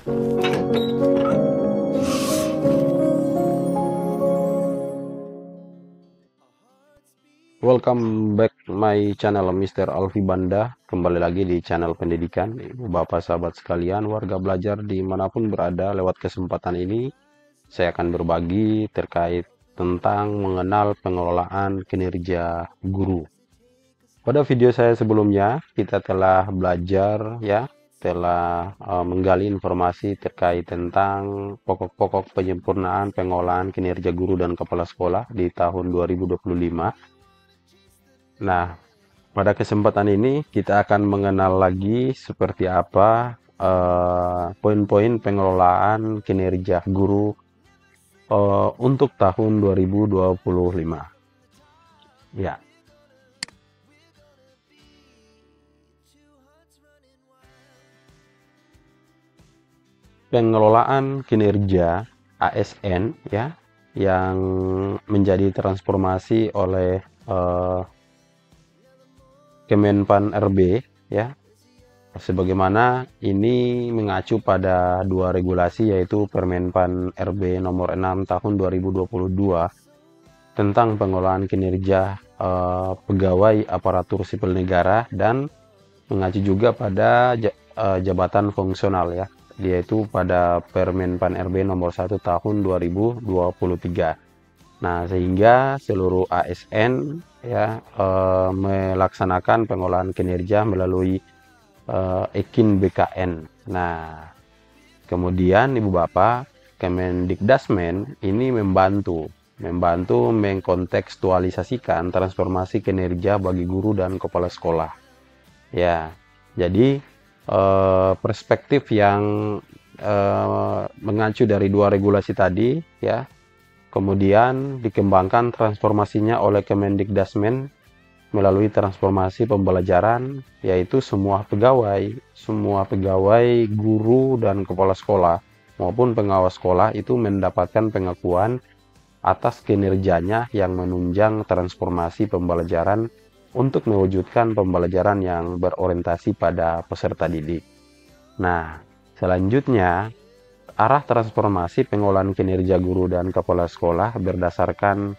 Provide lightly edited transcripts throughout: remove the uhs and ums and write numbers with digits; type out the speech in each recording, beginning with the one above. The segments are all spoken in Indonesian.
Welcome back my channel Mr. Alfi Banda. Kembali lagi di channel pendidikan. Ibu bapak sahabat sekalian, warga belajar dimanapun berada, lewat kesempatan ini saya akan berbagi terkait tentang mengenal pengelolaan kinerja guru. Pada video saya sebelumnya kita telah belajar telah menggali informasi terkait tentang pokok-pokok penyempurnaan pengelolaan kinerja guru dan kepala sekolah di tahun 2025. Nah, pada kesempatan ini kita akan mengenal lagi seperti apa poin-poin pengelolaan kinerja guru untuk tahun 2025. Ya, pengelolaan kinerja ASN yang menjadi transformasi oleh Kemenpan RB sebagaimana ini mengacu pada dua regulasi, yaitu Permenpan RB nomor 6 tahun 2022 tentang pengelolaan kinerja pegawai aparatur sipil negara, dan mengacu juga pada jabatan fungsional yaitu pada Permenpan RB nomor 1 tahun 2023. Nah, sehingga seluruh ASN melaksanakan pengolahan kinerja melalui Ekin BKN. Nah, kemudian Ibu Bapak, Kemendikdasmen ini membantu mengkontekstualisasikan transformasi kinerja bagi guru dan kepala sekolah. Ya, jadi perspektif yang mengacu dari dua regulasi tadi kemudian dikembangkan transformasinya oleh Kemendikdasmen melalui transformasi pembelajaran, yaitu semua pegawai guru dan kepala sekolah maupun pengawas sekolah itu mendapatkan pengakuan atas kinerjanya yang menunjang transformasi pembelajaran untuk mewujudkan pembelajaran yang berorientasi pada peserta didik. Nah, selanjutnya arah transformasi pengolahan kinerja guru dan kepala sekolah berdasarkan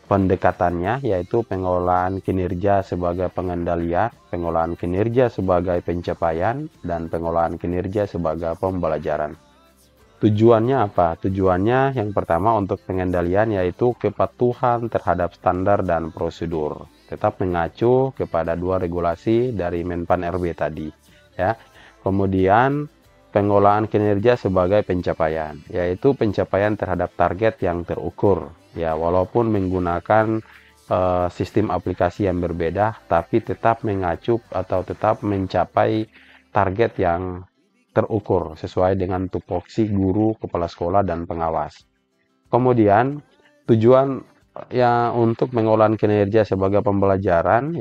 pendekatannya, yaitu pengolahan kinerja sebagai pengendalian, pengolahan kinerja sebagai pencapaian, dan pengolahan kinerja sebagai pembelajaran. Tujuannya apa? Tujuannya yang pertama untuk pengendalian, yaitu kepatuhan terhadap standar dan prosedur. Tetap mengacu kepada dua regulasi dari Menpan RB tadi. Kemudian pengolahan kinerja sebagai pencapaian, yaitu pencapaian terhadap target yang terukur. Walaupun menggunakan sistem aplikasi yang berbeda, tapi tetap mengacu atau tetap mencapai target yang terukur sesuai dengan tupoksi guru, kepala sekolah, dan pengawas. Kemudian tujuan untuk pengolahan kinerja sebagai pembelajaran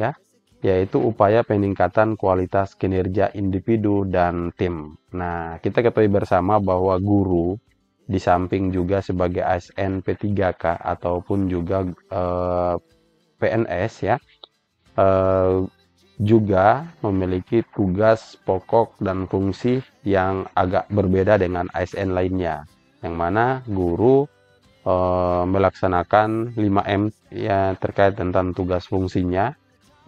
yaitu upaya peningkatan kualitas kinerja individu dan tim. Nah, kita ketahui bersama bahwa guru di samping juga sebagai ASN P3K ataupun juga PNS juga memiliki tugas pokok dan fungsi yang agak berbeda dengan ASN lainnya, yang mana guru melaksanakan 5M terkait tentang tugas fungsinya,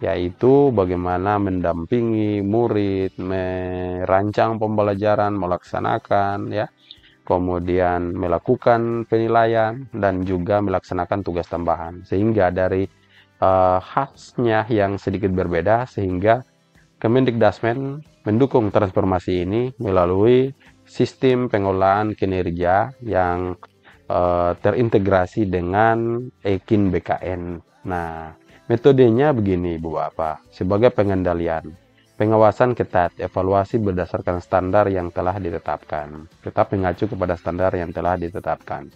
yaitu bagaimana mendampingi murid, merancang pembelajaran, melaksanakan kemudian melakukan penilaian, dan juga melaksanakan tugas tambahan. Sehingga dari khasnya yang sedikit berbeda, sehingga Kemendikdasmen mendukung transformasi ini melalui sistem pengolahan kinerja yang terintegrasi dengan Ekin BKN. Nah, metodenya begini Bu Bapak, sebagai pengendalian, pengawasan ketat, evaluasi berdasarkan standar yang telah ditetapkan. Tetap mengacu kepada standar yang telah ditetapkan.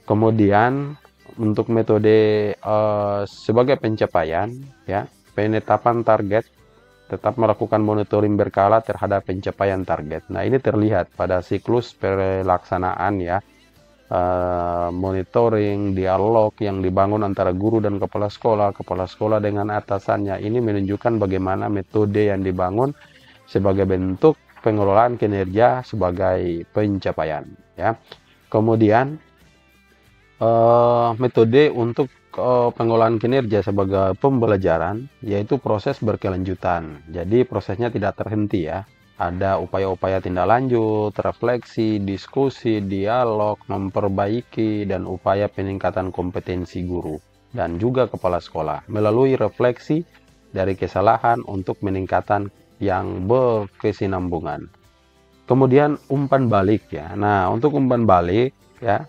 Kemudian untuk metode sebagai pencapaian penetapan target, tetap melakukan monitoring berkala terhadap pencapaian target. Nah, ini terlihat pada siklus pelaksanaan monitoring, dialog yang dibangun antara guru dan kepala sekolah dengan atasannya. Ini menunjukkan bagaimana metode yang dibangun sebagai bentuk pengelolaan kinerja sebagai pencapaian, ya. Kemudian metode untuk pengelolaan kinerja sebagai pembelajaran yaitu proses berkelanjutan. Jadi prosesnya tidak terhenti ya. Ada upaya-upaya tindak lanjut, refleksi, diskusi, dialog, memperbaiki, dan upaya peningkatan kompetensi guru dan juga kepala sekolah melalui refleksi dari kesalahan untuk meningkatkan yang berkesinambungan. Kemudian umpan balik ya. Nah, untuk umpan balik ya,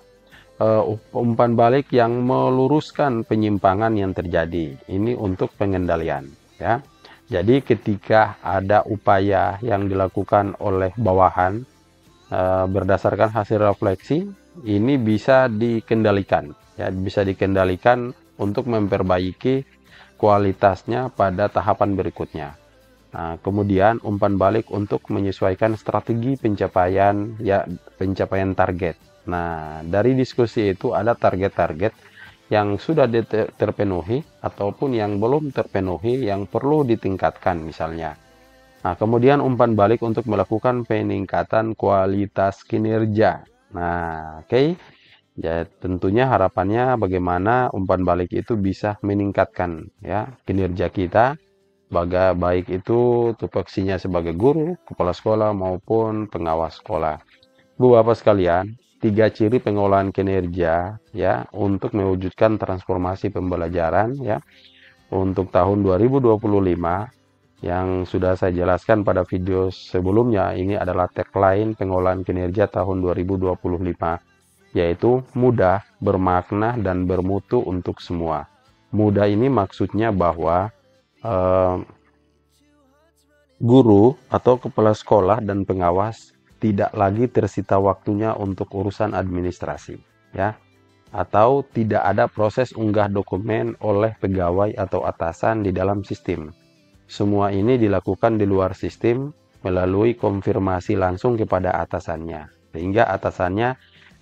umpan balik yang meluruskan penyimpangan yang terjadi. Ini untuk pengendalian ya. Jadi ketika ada upaya yang dilakukan oleh bawahan berdasarkan hasil refleksi, ini bisa dikendalikan ya, bisa dikendalikan untuk memperbaiki kualitasnya pada tahapan berikutnya. Nah, kemudian umpan balik untuk menyesuaikan strategi pencapaian ya, pencapaian target. Nah, dari diskusi itu ada target-target yang sudah terpenuhi ataupun yang belum terpenuhi yang perlu ditingkatkan misalnya. Nah, kemudian umpan balik untuk melakukan peningkatan kualitas kinerja. Nah, oke. Ya, tentunya harapannya bagaimana umpan balik itu bisa meningkatkan ya kinerja kita, baik itu tupoksinya sebagai guru, kepala sekolah maupun pengawas sekolah. Bapak sekalian, 3 ciri pengolahan kinerja ya untuk mewujudkan transformasi pembelajaran ya untuk tahun 2025 yang sudah saya jelaskan pada video sebelumnya. Ini adalah tagline pengolahan kinerja tahun 2025, yaitu mudah, bermakna, dan bermutu untuk semua. Mudah ini maksudnya bahwa guru atau kepala sekolah dan pengawas tidak lagi tersita waktunya untuk urusan administrasi, ya, atau tidak ada proses unggah dokumen oleh pegawai atau atasan di dalam sistem. Semua ini dilakukan di luar sistem melalui konfirmasi langsung kepada atasannya, sehingga atasannya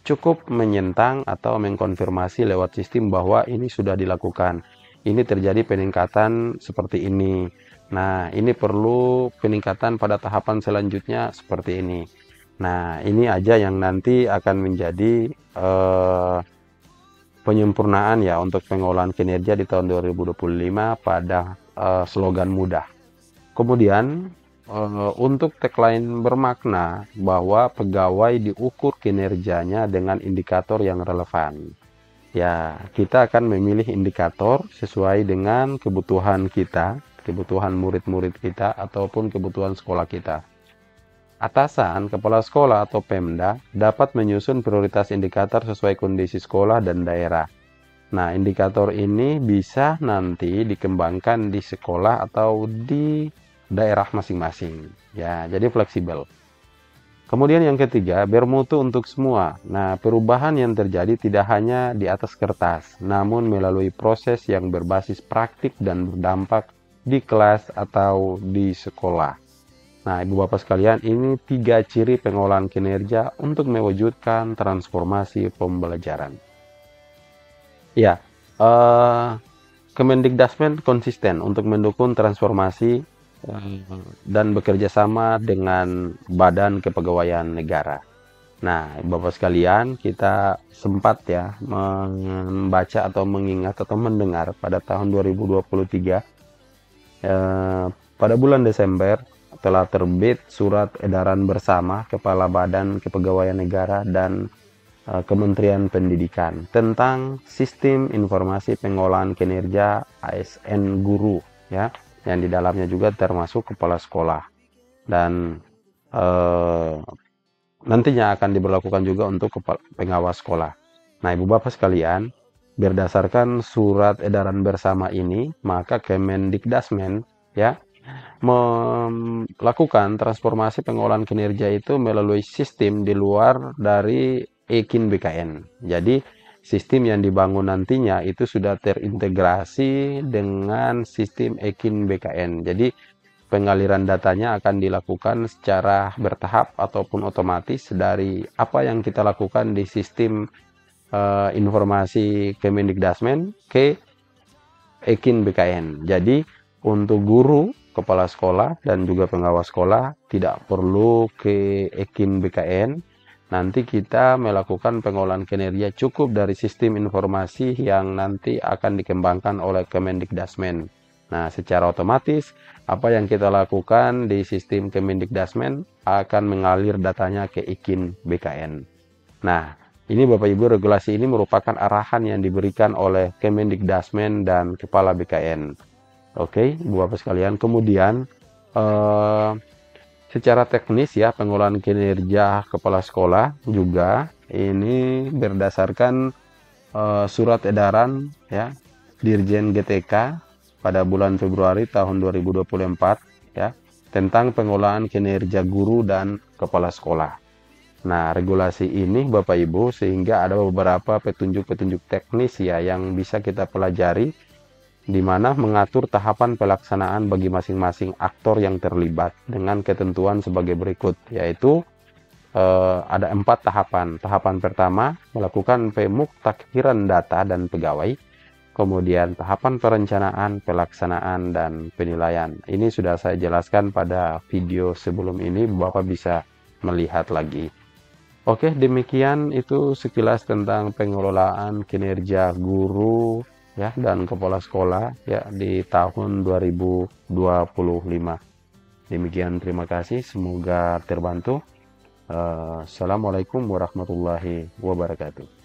cukup menyentang atau mengkonfirmasi lewat sistem bahwa ini sudah dilakukan, ini terjadi peningkatan seperti ini. Nah, ini perlu peningkatan pada tahapan selanjutnya seperti ini. Nah, ini aja yang nanti akan menjadi penyempurnaan ya untuk pengolahan kinerja di tahun 2025 pada slogan mudah. Kemudian untuk tagline bermakna bahwa pegawai diukur kinerjanya dengan indikator yang relevan. Ya, kita akan memilih indikator sesuai dengan kebutuhan kita, kebutuhan murid-murid kita ataupun kebutuhan sekolah kita. Atasan, kepala sekolah atau Pemda dapat menyusun prioritas indikator sesuai kondisi sekolah dan daerah. Nah, indikator ini bisa nanti dikembangkan di sekolah atau di daerah masing-masing. Ya, jadi fleksibel. Kemudian yang ketiga, bermutu untuk semua. Nah, perubahan yang terjadi tidak hanya di atas kertas, namun melalui proses yang berbasis praktik dan berdampak di kelas atau di sekolah. Nah, Ibu Bapak sekalian, ini 3 ciri pengolahan kinerja untuk mewujudkan transformasi pembelajaran. Ya, Kemendikbudristek konsisten untuk mendukung transformasi dan bekerja sama dengan Badan Kepegawaian Negara. Nah, Bapak sekalian, kita sempat ya membaca atau mengingat atau mendengar pada tahun 2023 pada bulan Desember telah terbit surat edaran bersama Kepala Badan Kepegawaian Negara dan Kementerian Pendidikan tentang Sistem Informasi Pengolahan Kinerja ASN Guru ya, yang di dalamnya juga termasuk kepala sekolah dan nantinya akan diberlakukan juga untuk pengawas sekolah. Nah, Ibu Bapak sekalian, berdasarkan surat edaran bersama ini, maka Kemendikbudristek ya melakukan transformasi pengolahan kinerja itu melalui sistem di luar dari Ekin BKN. Jadi sistem yang dibangun nantinya itu sudah terintegrasi dengan sistem Ekin BKN. Jadi pengaliran datanya akan dilakukan secara bertahap ataupun otomatis dari apa yang kita lakukan di sistem informasi Kemendikbudristek ke Ekin BKN. Jadi untuk guru, kepala sekolah dan juga pengawas sekolah tidak perlu ke Ekin BKN. Nanti kita melakukan pengolahan kinerja cukup dari sistem informasi yang nanti akan dikembangkan oleh Kemendikdasmen. Nah, secara otomatis apa yang kita lakukan di sistem Kemendikdasmen akan mengalir datanya ke Ekin BKN. Nah, ini Bapak Ibu, regulasi ini merupakan arahan yang diberikan oleh Kemendikdasmen dan Kepala BKN. Oke, Bapak sekalian. Kemudian secara teknis ya, pengolahan kinerja kepala sekolah juga ini berdasarkan surat edaran ya Dirjen GTK pada bulan Februari tahun 2024 ya tentang pengolahan kinerja guru dan kepala sekolah. Nah, regulasi ini Bapak Ibu sehingga ada beberapa petunjuk-petunjuk teknis ya yang bisa kita pelajari di mana mengatur tahapan pelaksanaan bagi masing-masing aktor yang terlibat dengan ketentuan sebagai berikut, yaitu ada 4 tahapan. Tahapan pertama melakukan pemuktakhiran data dan pegawai, kemudian tahapan perencanaan, pelaksanaan, dan penilaian. Ini sudah saya jelaskan pada video sebelum ini, Bapak bisa melihat lagi. Oke, demikian itu sekilas tentang pengelolaan kinerja guru ya dan kepala sekolah ya di tahun 2025. Demikian, terima kasih, semoga terbantu. Assalamualaikum warahmatullahi wabarakatuh.